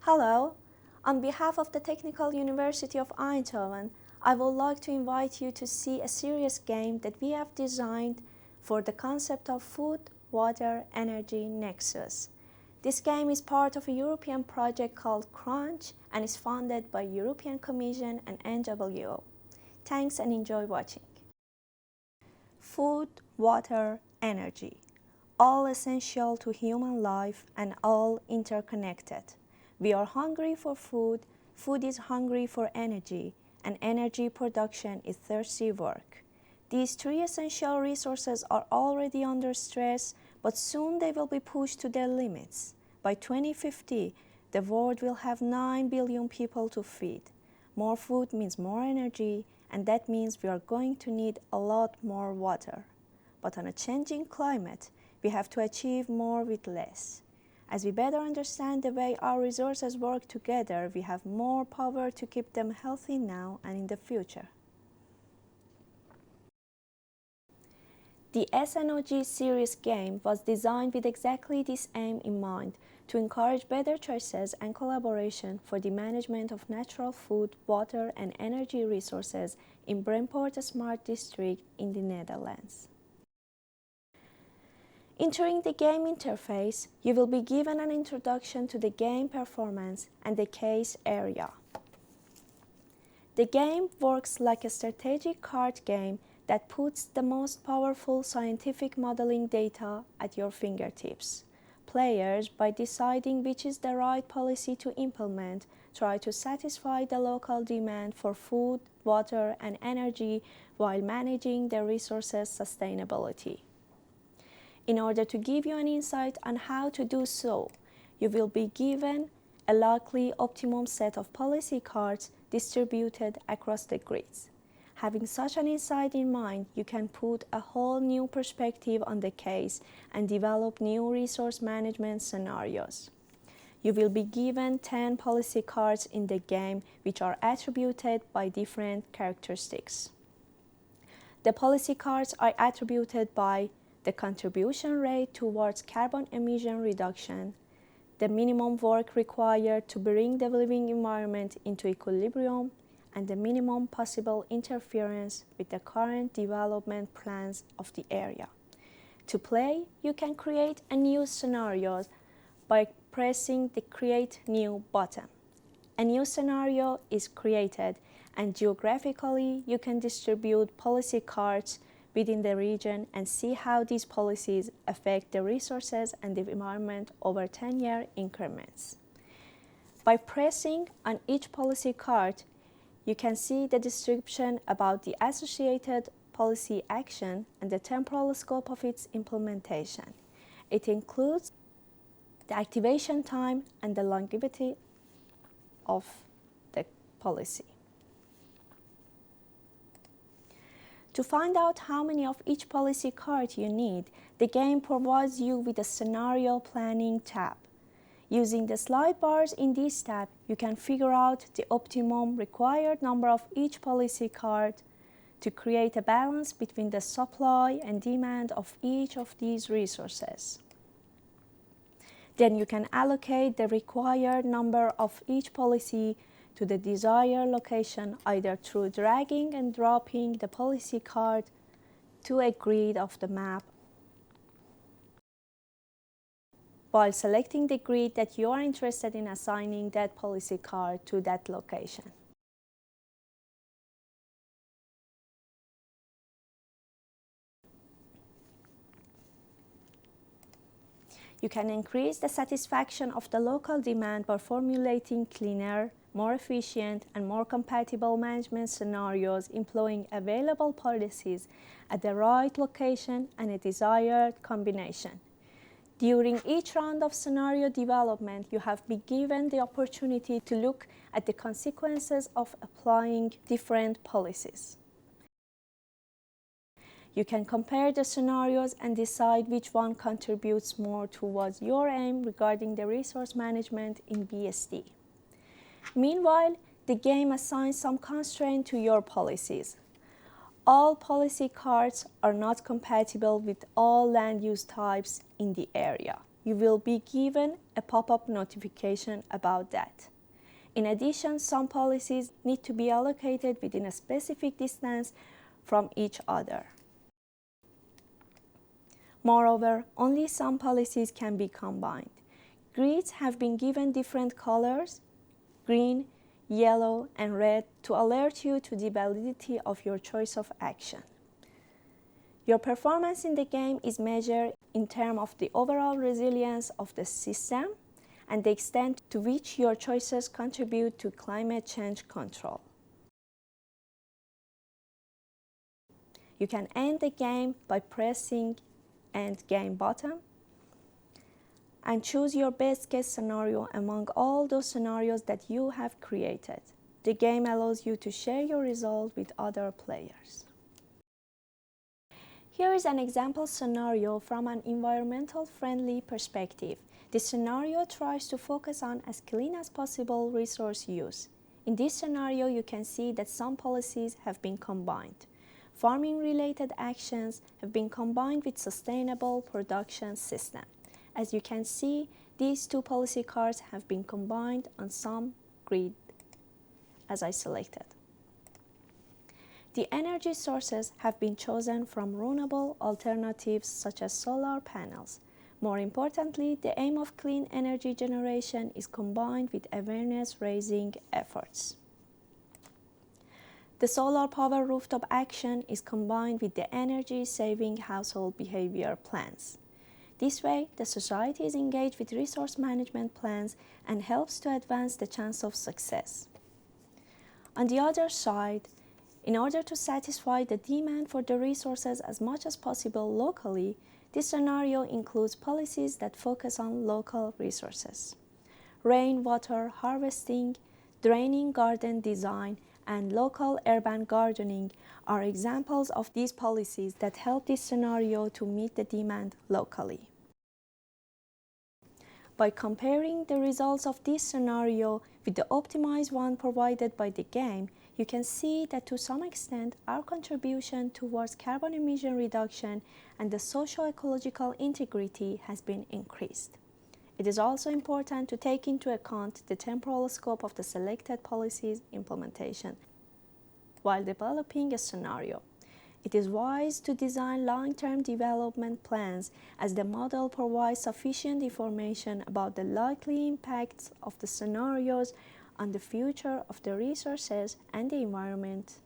Hello, on behalf of the Technical University of Eindhoven, I would like to invite you to see a serious game that we have designed for the concept of food, water, energy Nexus. This game is part of a European project called Crunch and is funded by European Commission and NWO. Thanks and enjoy watching. Food, water, energy, all essential to human life and all interconnected. We are hungry for food, food is hungry for energy, and energy production is thirsty work. These three essential resources are already under stress, but soon they will be pushed to their limits. By 2050, the world will have 9 billion people to feed. More food means more energy, and that means we are going to need a lot more water. But on a changing climate, we have to achieve more with less. As we better understand the way our resources work together, we have more power to keep them healthy now and in the future. The S.N.O.G series game was designed with exactly this aim in mind, to encourage better choices and collaboration for the management of natural food, water, and energy resources in Brainport Smart District in the Netherlands. Entering the game interface, you will be given an introduction to the game performance and the case area. The game works like a strategic card game that puts the most powerful scientific modeling data at your fingertips. Players, by deciding which is the right policy to implement, try to satisfy the local demand for food, water, and energy while managing the resources' sustainability. In order to give you an insight on how to do so, you will be given a likely optimum set of policy cards distributed across the grids. Having such an insight in mind, you can put a whole new perspective on the case and develop new resource management scenarios. You will be given 10 policy cards in the game, which are attributed by different characteristics. The policy cards are attributed by the contribution rate towards carbon emission reduction, the minimum work required to bring the living environment into equilibrium, and the minimum possible interference with the current development plans of the area. To play, you can create a new scenario by pressing the Create New button. A new scenario is created, and geographically you can distribute policy cards within the region and see how these policies affect the resources and the environment over 10-year increments. By pressing on each policy card, you can see the description about the associated policy action and the temporal scope of its implementation. It includes the activation time and the longevity of the policy. To find out how many of each policy card you need, the game provides you with a Scenario Planning tab. Using the slide bars in this tab, you can figure out the optimum required number of each policy card to create a balance between the supply and demand of each of these resources. Then you can allocate the required number of each policy to the desired location, either through dragging and dropping the policy card to a grid of the map, while selecting the grid that you are interested in assigning that policy card to that location. You can increase the satisfaction of the local demand by formulating cleaner, more efficient, and more compatible management scenarios, employing available policies at the right location and a desired combination. During each round of scenario development, you have been given the opportunity to look at the consequences of applying different policies. You can compare the scenarios and decide which one contributes more towards your aim regarding the resource management in BSD. Meanwhile, the game assigns some constraint to your policies. All policy cards are not compatible with all land use types in the area. you will be given a pop-up notification about that. In addition, some policies need to be allocated within a specific distance from each other. Moreover, only some policies can be combined. Grids have been given different colors, green, yellow, and red, to alert you to the validity of your choice of action. Your performance in the game is measured in terms of the overall resilience of the system and the extent to which your choices contribute to climate change control. You can end the game by pressing End Game button and choose your best case scenario among all those scenarios that you have created. The game allows you to share your result with other players. Here is an example scenario from an environmental friendly perspective. This scenario tries to focus on as clean as possible resource use. In this scenario, you can see that some policies have been combined. Farming-related actions have been combined with sustainable production system. As you can see, these two policy cards have been combined on some grid, as I selected. The energy sources have been chosen from renewable alternatives such as solar panels. More importantly, the aim of clean energy generation is combined with awareness-raising efforts. The solar power rooftop action is combined with the energy-saving household behavior plans. This way, the society is engaged with resource management plans and helps to advance the chance of success. On the other side, in order to satisfy the demand for the resources as much as possible locally, this scenario includes policies that focus on local resources. Rainwater harvesting, draining garden design, and local urban gardening are examples of these policies that help this scenario to meet the demand locally. By comparing the results of this scenario with the optimized one provided by the game, you can see that to some extent our contribution towards carbon emission reduction and the socio-ecological integrity has been increased. It is also important to take into account the temporal scope of the selected policy's implementation while developing a scenario. It is wise to design long-term development plans as the model provides sufficient information about the likely impacts of the scenarios on the future of the resources and the environment